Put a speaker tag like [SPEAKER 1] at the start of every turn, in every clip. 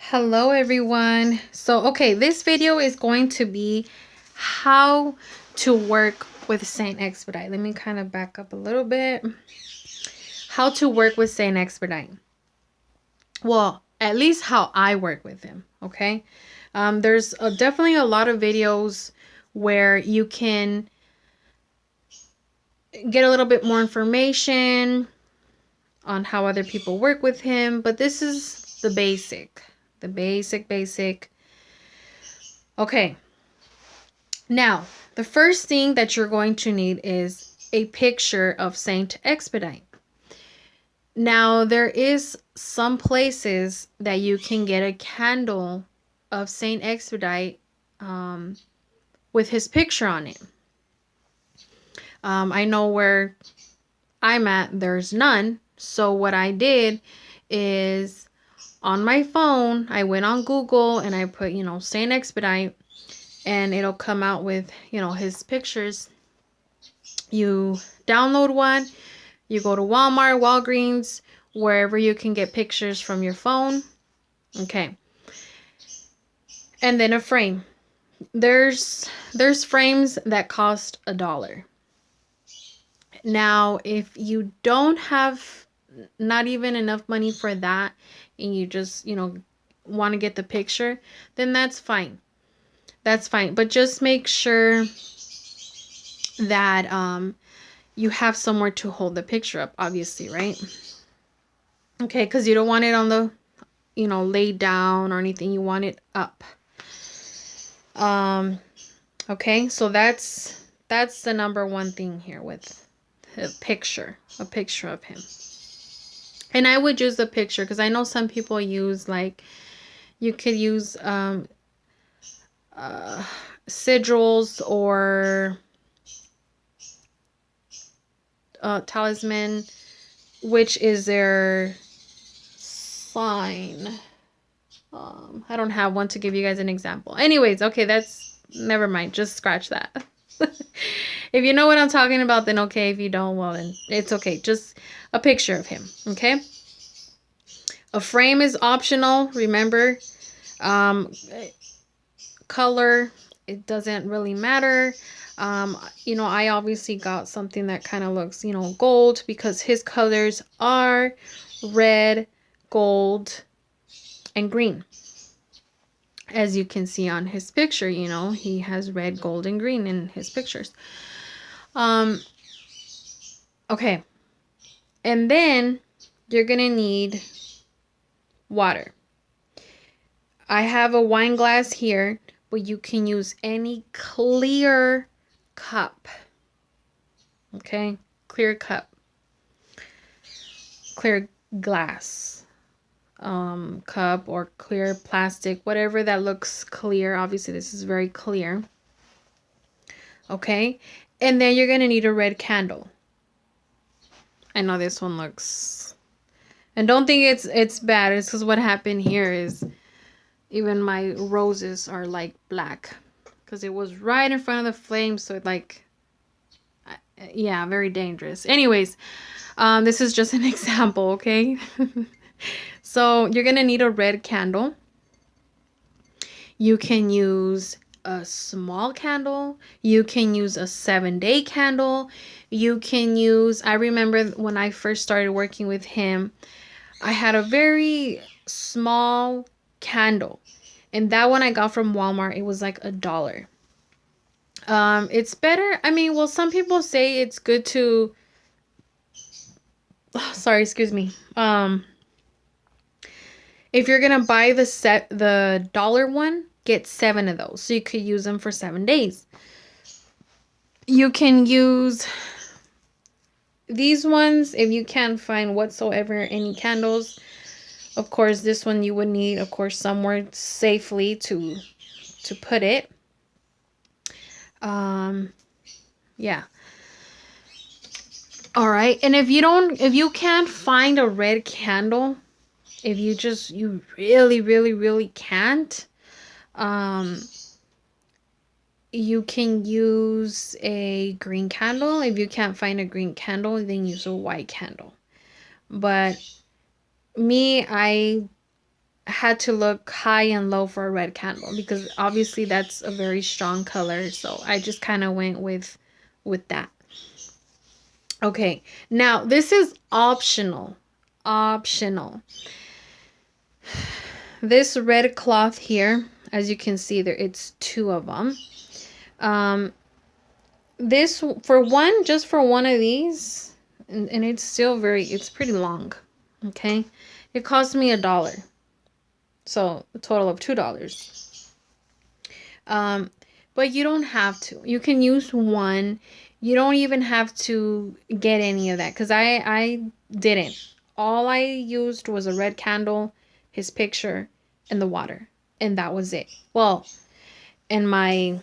[SPEAKER 1] Hello everyone. Okay, this video is going to be how to work with Saint Expedite. Let me kind of back up a little bit. How to work with Saint Expedite. Well, at least how I work with him, okay? There's definitely a lot of videos where you can get a little bit more information on how other people work with him, but this is the basic. The basic. Okay. Now, the first thing that you're going to need is a picture of Saint Expedite. Now, there is some places that you can get a candle of Saint Expedite with his picture on it. I know where I'm at, there's none. So what I did is on my phone, I went on Google and I put, Saint Expedite, and it'll come out with, his pictures. You download one, you go to Walmart, Walgreens, wherever you can get pictures from your phone. Okay. And then a frame. There's frames that cost $1. Now, if you don't have not even enough money for that and you just, want to get the picture, then that's fine. That's fine. But just make sure that you have somewhere to hold the picture up, obviously, right? Okay, because you don't want it on the, laid down or anything. You want it up. Okay, so that's the number one thing here with a picture of him. And I would use the picture because I know some people use, like, you could use sigils or talisman, which is their sign. I don't have one to give you guys an example. Anyways, okay, never mind. Just scratch that. If you know what I'm talking about, then okay. If you don't, well, then it's okay. Just a picture of him, okay? A frame is optional, remember. Color, it doesn't really matter. I obviously got something that kind of looks, gold, because his colors are red, gold, and green. As you can see on his picture, he has red, gold, and green in his pictures. Okay. And then you're going to need water. I have a wine glass here, but you can use any clear cup. Okay? Clear cup. Clear glass. Cup or clear plastic, whatever that looks clear. Obviously, this is very clear. Okay? And then you're going to need a red candle. I know this one looks... And don't think it's bad. It's because what happened here is even my roses are like black because it was right in front of the flame. So it like, yeah, very dangerous. Anyways, this is just an example, okay? So you're going to need a red candle. You can use a small candle. You can use a 7-day candle. You can use, I remember when I first started working with him, I had a very small candle. And that one I got from Walmart. It was like $1. It's better. I mean, well, some people say it's good to, sorry, excuse me. If you're going to buy the dollar one, get 7 of those. So you could use them for 7 days. You can use these ones if you can't find whatsoever any candles. Of course, this one you would need, of course, somewhere safely to put it. Yeah. All right. And if you can't find a red candle, if you really can't, you can use a green candle. If you can't find a green candle, then use a white candle. But me, I had to look high and low for a red candle because obviously that's a very strong color. So I just kind of went with that. Okay, now this is optional. Optional. This red cloth here, as you can see there, it's 2 of them. This for one, just for one of these, and it's still it's pretty long. Okay, it cost me $1, so a total of $2. But you don't have to. You can use one. You don't even have to get any of that, because I didn't. All I used was a red candle, his picture, and the water, and that was it. Well, in my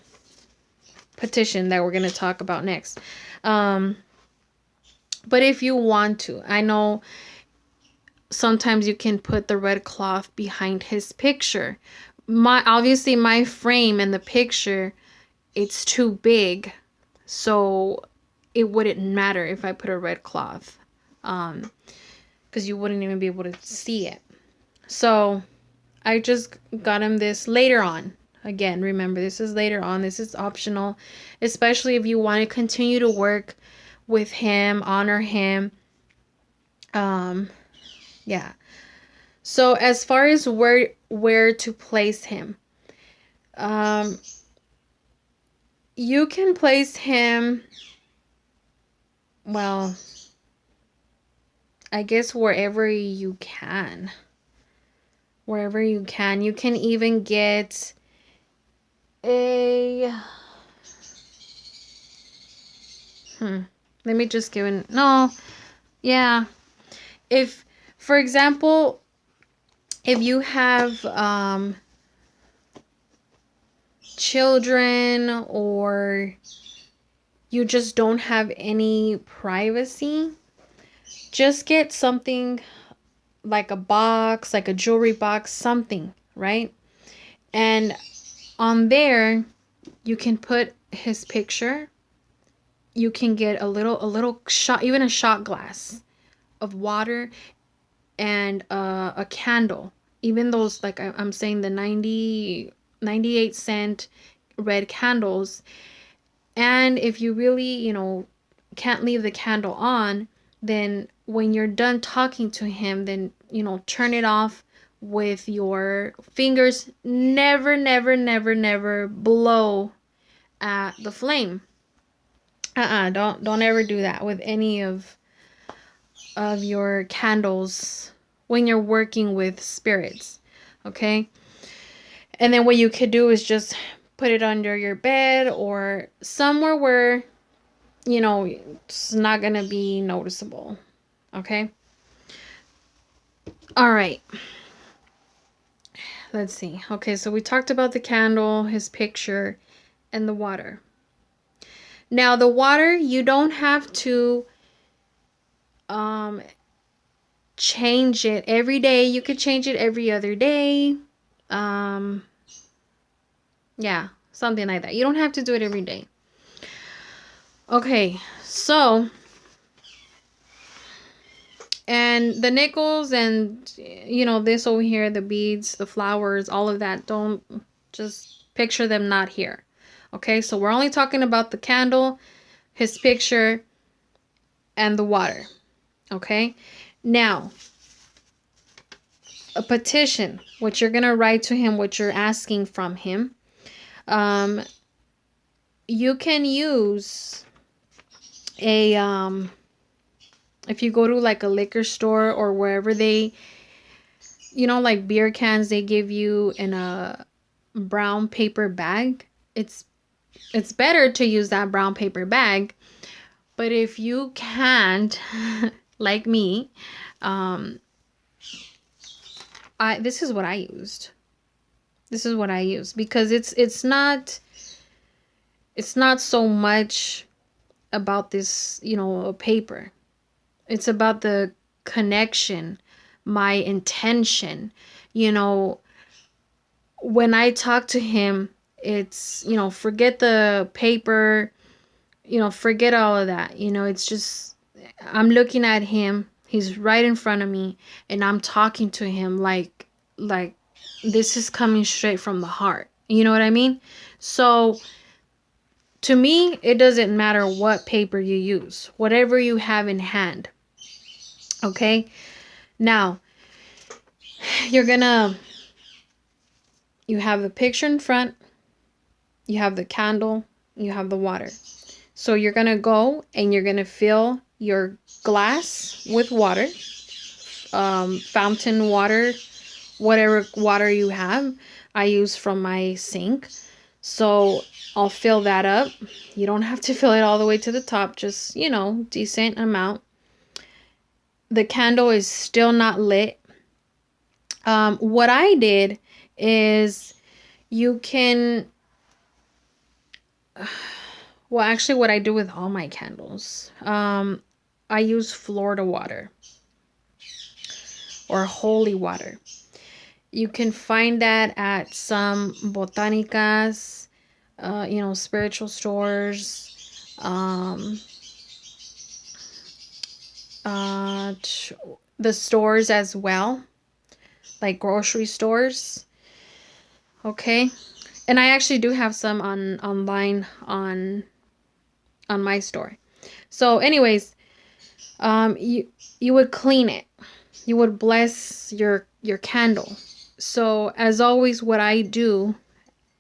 [SPEAKER 1] petition that we're going to talk about next. But if you want to, I know sometimes you can put the red cloth behind his picture. Obviously my frame and the picture, it's too big, so it wouldn't matter if I put a red cloth, because you wouldn't even be able to see it. So I just got him this later on. Again, remember, this is later on. This is optional, especially if you want to continue to work with him, honor him. Yeah. So as far as where to place him, you can place him, well, I guess wherever you can. Wherever you can. You can even get let me just give it. No. Yeah. If, for example, if you have children, or you just don't have any privacy, just get something like a box, like a jewelry box, something, right? And on there, you can put his picture. You can get a little shot, even a shot glass of water, and a candle. Even those, like I'm saying, the 98-cent red candles. And if you really, can't leave the candle on, then when you're done talking to him, then, turn it off with your fingers. Never, never, never, never blow at the flame. Don't ever do that with any of your candles when you're working with spirits. Okay? And then what you could do is just put it under your bed or somewhere where, it's not going to be noticeable. Okay? All right. Let's see. Okay, so we talked about the candle, his picture, and the water. Now, the water, you don't have to change it every day. You could change it every other day. Yeah, something like that. You don't have to do it every day. Okay, so, and the nickels and, this over here, the beads, the flowers, all of that, don't, just picture them not here. Okay, so we're only talking about the candle, his picture, and the water. Okay, now, a petition, what you're going to write to him, what you're asking from him. You can use a, if you go to like a liquor store or wherever they, like beer cans, they give you in a brown paper bag. It's better to use that brown paper bag. But if you can't, like me, this is what I used. This is what I use, because it's not so much about this, paper. It's about the connection, my intention. When I talk to him, it's, forget the paper, forget all of that. It's just, I'm looking at him. He's right in front of me, and I'm talking to him like like this is coming straight from the heart. You know what I mean? So to me, it doesn't matter what paper you use, whatever you have in hand. Okay? Now, you have the picture in front, you have the candle, you have the water. So you're gonna go and you're gonna fill your glass with water, fountain water, whatever water you have. I use from my sink. So I'll fill that up. You don't have to fill it all the way to the top, just, decent amount. The candle is still not lit. What I did is you can, well, actually what I do with all my candles, I use Florida water or holy water. You can find that at some botanicas, spiritual stores, the stores as well, like grocery stores. Okay, and I actually do have some online on my store. So anyways, you would clean it. You would bless your candle. So as always, what I do,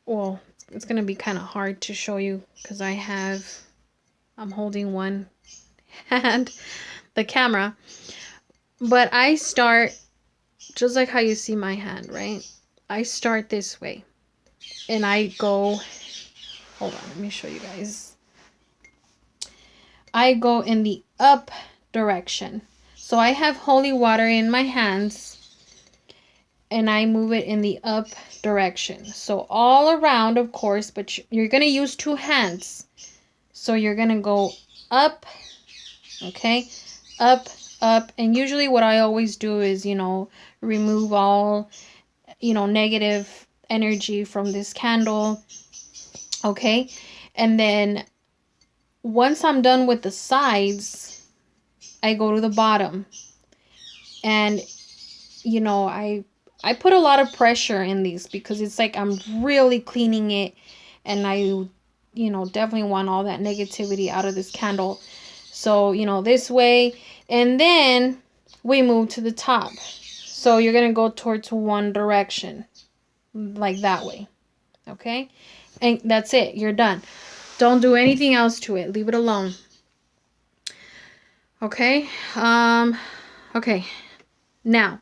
[SPEAKER 1] well, it's gonna be kind of hard to show you because I'm holding one hand, the camera, but I start just like how you see my hand, right? I start this way and I go, hold on, let me show you guys. I go in the up direction. So I have holy water in my hands and I move it in the up direction. So all around, of course, but you're going to use two hands. So you're going to go up, okay? Up, up. And usually what I always do is, remove all, negative energy from this candle, okay? And then once I'm done with the sides, I go to the bottom. And, I put a lot of pressure in these because it's like I'm really cleaning it, and I, definitely want all that negativity out of this candle. So, this way, and then we move to the top. So you're going to go towards one direction, like that way. Okay? And that's it. You're done. Don't do anything else to it. Leave it alone. Okay? Okay. Now,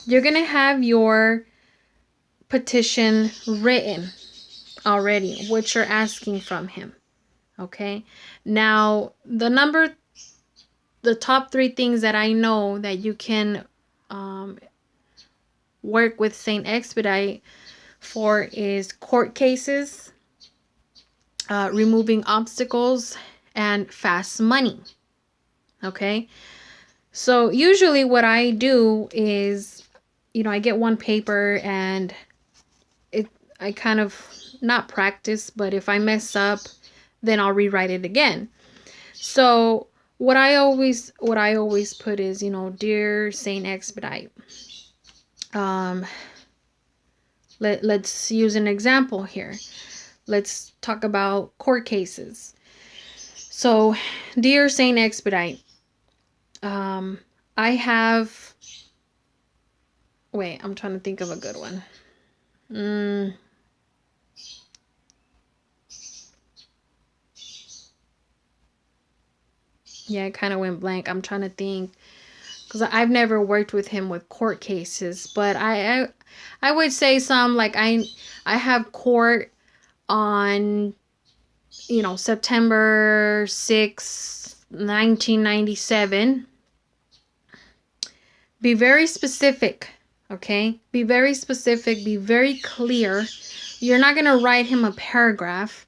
[SPEAKER 1] you're going to have your petition written already, what you're asking from him. Okay? Now, the top 3 things that I know that you can work with Saint Expedite for is court cases, removing obstacles, and fast money. Okay? So usually what I do is, I get one paper and I kind of not practice, but if I mess up, then I'll rewrite it again. So what I always put is, Dear Saint Expedite. Let's use an example here. Let's talk about court cases. So, Dear Saint Expedite, I have, wait, I'm trying to think of a good one. Yeah, it kind of went blank. I'm trying to think, because I've never worked with him with court cases, but I would say some, like I have court on, September 6th, 1997. Be very specific, okay? Be very specific. Be very clear. You're not going to write him a paragraph.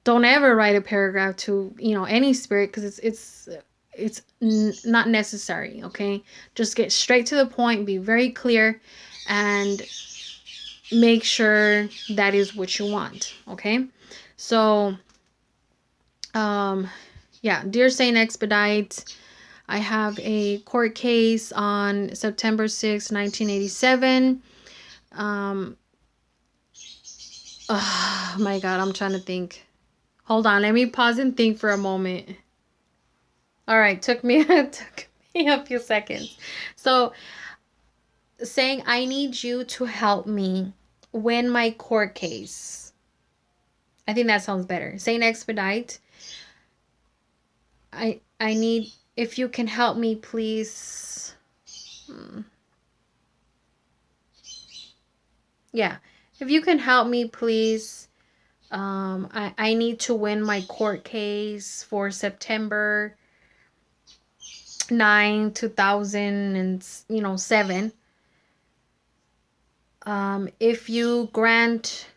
[SPEAKER 1] Don't ever write a paragraph to, any spirit, because it's not necessary, okay? Just get straight to the point. Be very clear and make sure that is what you want, okay? So, yeah, Dear Saint Expedite, I have a court case on September 6, 1987. Oh my God, I'm trying to think. Hold on, let me pause and think for a moment. All right, took me a few seconds. So, saying I need you to help me win my court case. I think that sounds better. Saying expedite. I need, if you can help me, please. Yeah, if you can help me, please. I need to win my court case for September 9, 2007. If you grant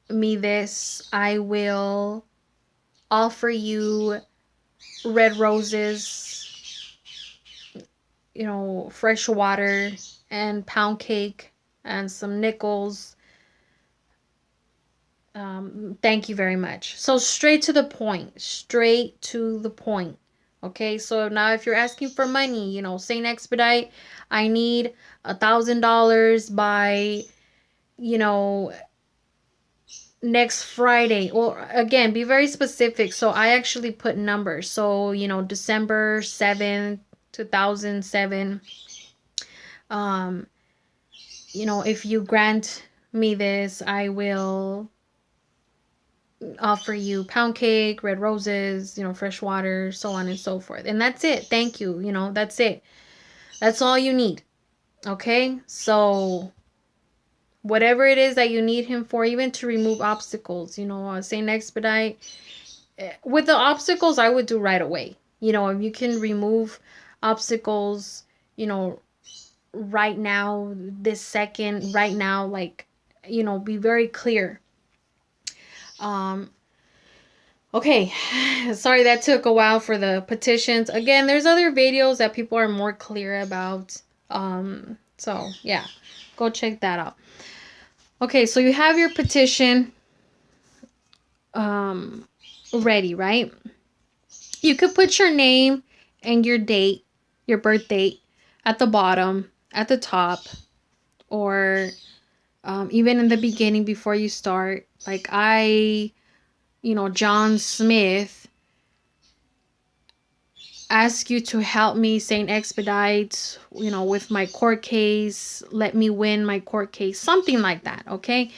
[SPEAKER 1] me this, I will offer you red roses, fresh water and pound cake and some nickels. Thank you very much. So straight to the point, straight to the point. Okay, so now if you're asking for money, Saint Expedite, I need $1,000 by, next Friday. Or again, be very specific. So I actually put numbers. So, December 7th, 2007. If you grant me this, I will offer you pound cake, red roses, fresh water, so on and so forth. And that's it. Thank you. That's it. That's all you need. Okay? So whatever it is that you need him for, even to remove obstacles, Saint Expedite. With the obstacles, I would do right away. If you can remove obstacles, right now, this second, right now, like, be very clear. Okay, sorry that took a while for the petitions. Again, there's other videos that people are more clear about. So yeah, go check that out. Okay, so you have your petition ready, right? You could put your name and your date, your birth date, at the bottom, at the top, or even in the beginning before you start. Like John Smith, ask you to help me, Saint Expedite, with my court case. Let me win my court case. Something like that, okay?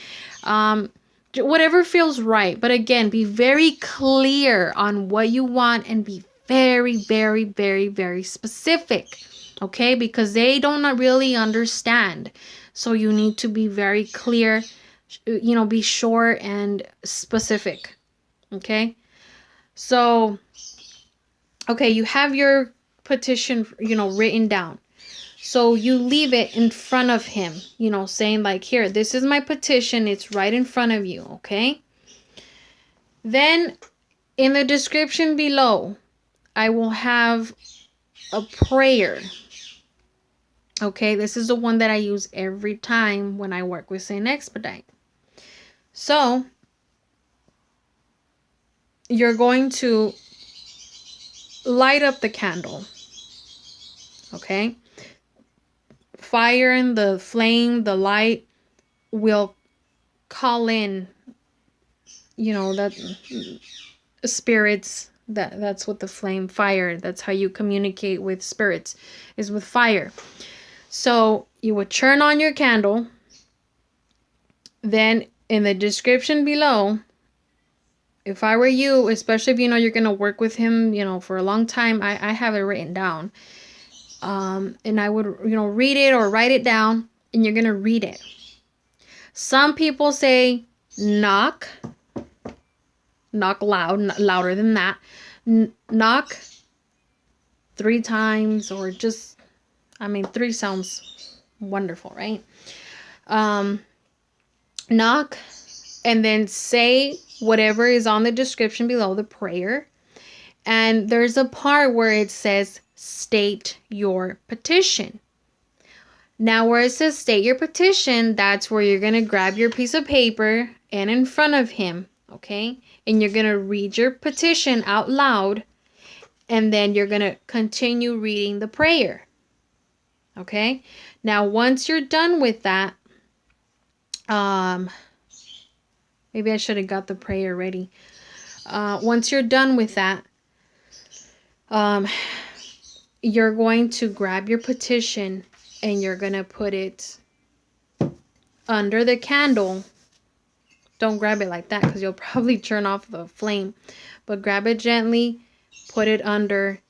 [SPEAKER 1] Whatever feels right. But again, be very clear on what you want and be very, very, very, very specific, okay? Because they don't really understand. So you need to be very clear, be short and specific, okay? So, okay, you have your petition, written down. So you leave it in front of him, saying like, here, this is my petition. It's right in front of you, okay? Then in the description below, I will have a prayer. Okay, this is the one that I use every time when I work with Saint Expedite. So you're going to light up the candle, okay? Fire and the flame, the light will call in, that spirits. That's what the flame, fire, that's how you communicate with spirits, is with fire. So you would turn on your candle. Then in the description below, if I were you, especially if you're going to work with him, for a long time, I have it written down. And I would, read it or write it down, and you're going to read it. Some people say knock louder than that. Knock 3 times, or just, 3 sounds wonderful, right? Knock, and then say whatever is on the description below, the prayer. And there's a part where it says state your petition. Now where it says state your petition, that's where you're going to grab your piece of paper and in front of him, okay? And you're going to read your petition out loud, and then you're going to continue reading the prayer, okay? Now once you're done with that, Um, maybe I should have got the prayer ready. Once you're done with that, you're going to grab your petition and you're going to put it under the candle. Don't grab it like that because you'll probably turn off the flame. But grab it gently, put it under,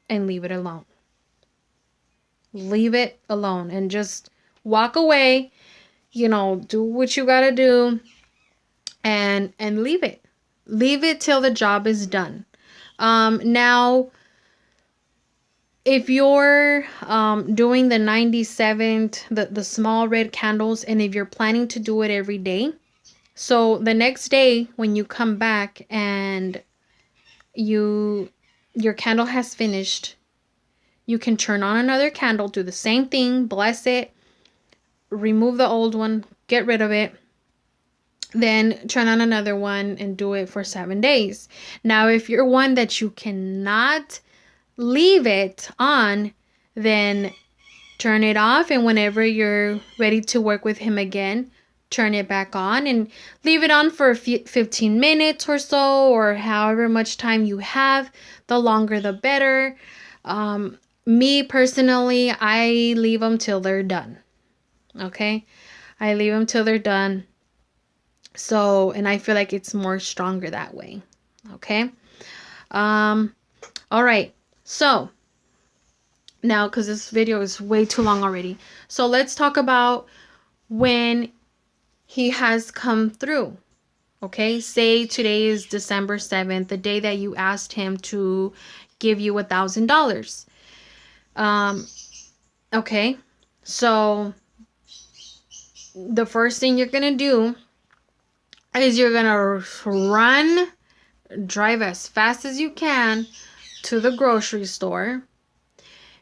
[SPEAKER 1] and leave it alone. Leave it alone and just walk away. You know, do what you gotta do and leave it. Leave it till the job is done. Now, if you're doing the 97th, the small red candles, and if you're planning to do it every day, so the next day when you come back and your candle has finished, you can turn on another candle, do the same thing, bless it, remove the old one, get rid of it, then turn on another one and do it for 7 days. Now, if you're one that you cannot leave it on, then turn it off, and whenever you're ready to work with him again, turn it back on and leave it on for 15 minutes or so, or however much time you have. The longer the better. Me personally, I leave them till they're done. Okay, I leave them till they're done. So, and I feel like it's more stronger that way. Okay. All right. So now, because this video is way too long already, so let's talk about when he has come through. Okay, say today is December 7th, the day that you asked him to give you $1,000. Okay, so the first thing you're gonna do is you're gonna drive as fast as you can to the grocery store,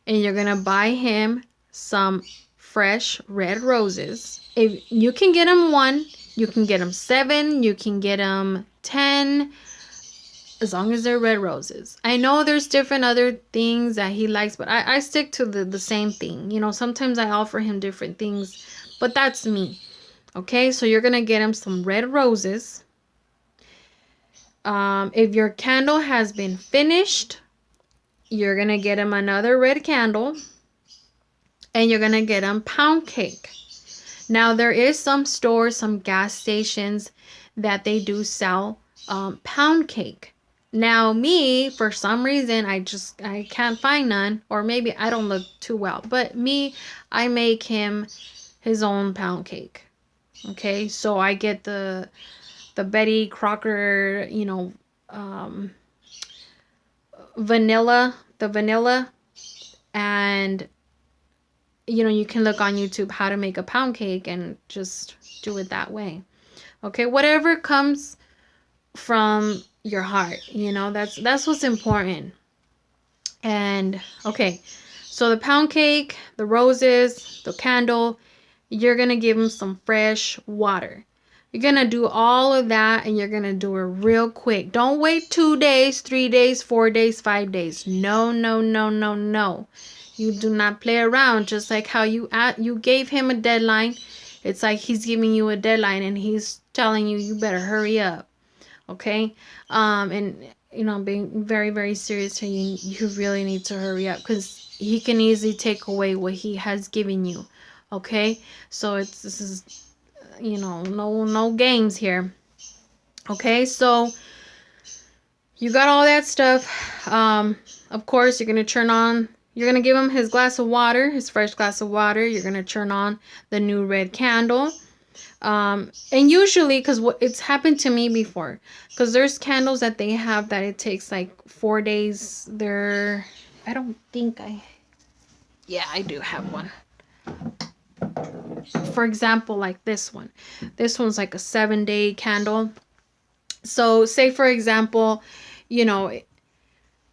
[SPEAKER 1] and you're gonna buy him some fresh red roses. If you can get him 1, you can get him 7, you can get him 10, as long as they're red roses. I know there's different other things that he likes, but I stick to the same thing. You know, sometimes I offer him different things, but that's me. Okay, so you're gonna get him some red roses. If your candle has been finished, you're gonna get him another red candle, and you're gonna get him pound cake. Now, there is some stores, some gas stations that they do sell pound cake. Now, me, for some reason, I can't find none, or maybe I don't look too well, but me, I make him his own pound cake. Okay, so I get the Betty Crocker, you know, vanilla, and you know, you can look on YouTube how to make a pound cake and just do it that way. Okay, whatever comes from your heart, you know, that's what's important. And okay, so the pound cake, the roses, the candle, you're gonna give him some fresh water. You're gonna do all of that, and you're gonna do it real quick. Don't wait 2 days, 3 days, 4 days, 5 days. No, no, no, no, no. You do not play around. Just like how you gave him a deadline. It's like he's giving you a deadline and he's telling you, you better hurry up. Okay? And you know, being very, very serious here, you really need to hurry up, because he can easily take away what he has given you. Okay? So this is, you know, no games here. Okay? So you got all that stuff. Of course, you're going to give him his glass of water, his fresh glass of water. You're going to turn on the new red candle. And usually, because it's happened to me before, because there's candles that they have that it takes like 4 days. I don't think yeah, I do have one. For example, like this one. This one's like a 7-day candle. So say, for example, you know,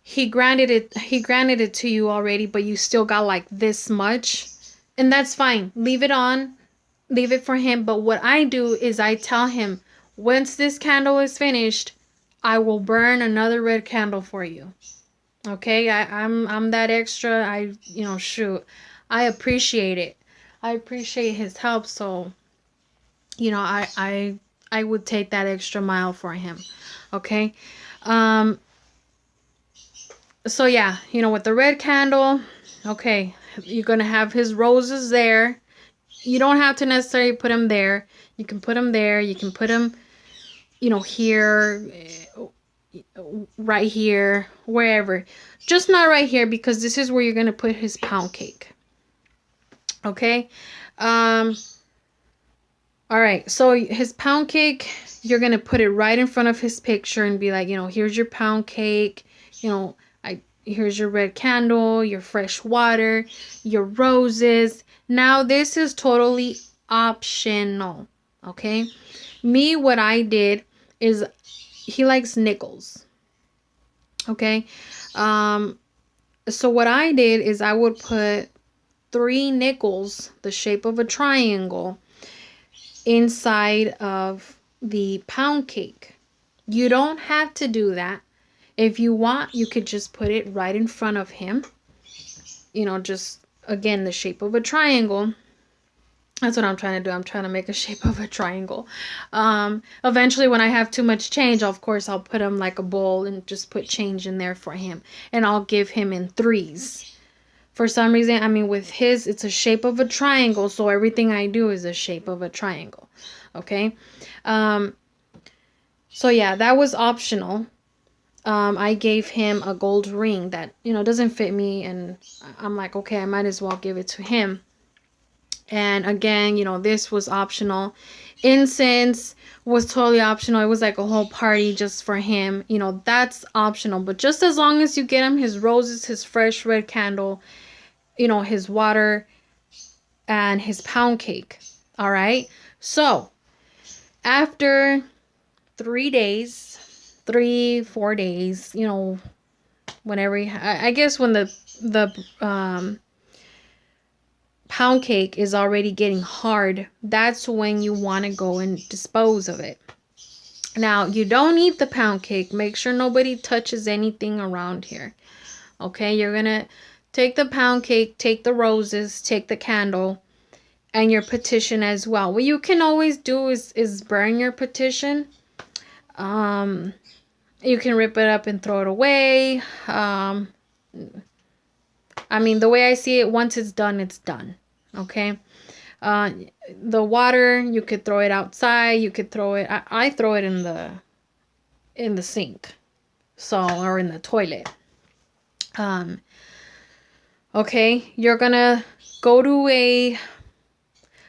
[SPEAKER 1] he granted it to you already, but you still got like this much, and that's fine. Leave it on, leave it for him. But what I do is I tell him, once this candle is finished, I will burn another red candle for you. Okay, I'm that extra. You know, shoot, I appreciate it. I appreciate his help. So you know, I would take that extra mile for him. Okay. Um, so yeah, you know, with the red candle, okay, you're going to have his roses there. You don't have to necessarily put them there. You can put them there. You can put them, you know, here, right here, wherever. Just not right here, because this is where you're going to put his pound cake. Okay. All right. So his pound cake, you're going to put it right in front of his picture and be like, you know, here's your pound cake. You know, here's your red candle, your fresh water, your roses. Now, this is totally optional. Okay. Me, what I did is, he likes nickels. Okay. So what I did is I would put 3 nickels, the shape of a triangle, inside of the pound cake. You don't have to do that. If you want, you could just put it right in front of him. You know, just, again, the shape of a triangle. That's what I'm trying to do. I'm trying to make a shape of a triangle. Eventually, when I have too much change, of course, I'll put him like a bowl and just put change in there for him. And I'll give him in 3s. For some reason, I mean, with his, it's a shape of a triangle. So everything I do is a shape of a triangle. Okay. So yeah, that was optional. I gave him a gold ring that, you know, doesn't fit me. And I'm like, okay, I might as well give it to him. And again, you know, this was optional. Incense was totally optional. It was like a whole party just for him. You know, that's optional. But just as long as you get him his roses, his fresh red candle, you know, his water, and his pound cake. All right. So after 3 days, 4 days, you know, whenever I guess when the pound cake is already getting hard, that's when you want to go and dispose of it. Now, you don't eat the pound cake. Make sure nobody touches anything around here. Okay, you're gonna take the pound cake, take the roses, take the candle, and your petition as well. What you can always do is burn your petition. You can rip it up and throw it away. I mean, the way I see it, once it's done, it's done. Okay. The water, you could throw it outside. You could throw it. I throw it in the sink, or in the toilet. Okay, you're gonna go to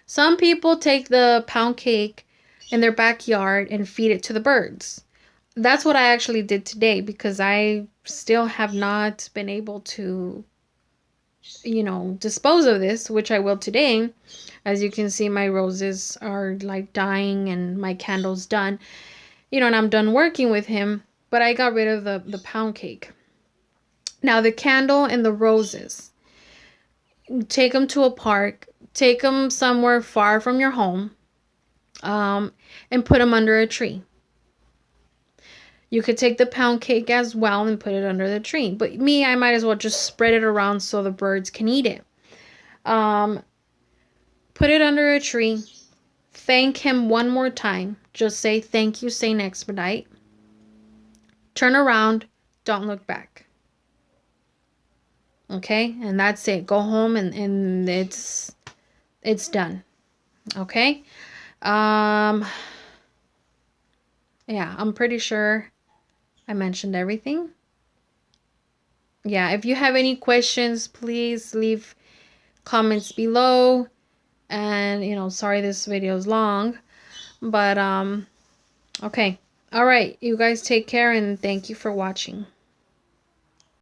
[SPEAKER 1] some people take the pound cake in their backyard and feed it to the birds. That's what I actually did today, because I still have not been able to, you know, dispose of this, which I will today. As you can see, my roses are like dying and my candle's done, you know, and I'm done working with him, but I got rid of the pound cake. Now the candle and the roses, take them to a park, take them somewhere far from your home, and put them under a tree. You could take the pound cake as well and put it under the tree. But me, I might as well just spread it around so the birds can eat it. Put it under a tree. Thank him one more time. Just say, thank you, Saint Expedite. Turn around. Don't look back. Okay? And that's it. Go home and it's done. Okay? Yeah, I'm pretty sure I mentioned everything. Yeah, if you have any questions, please leave comments below. And, you know, sorry this video is long. But, okay. All right. You guys take care and thank you for watching.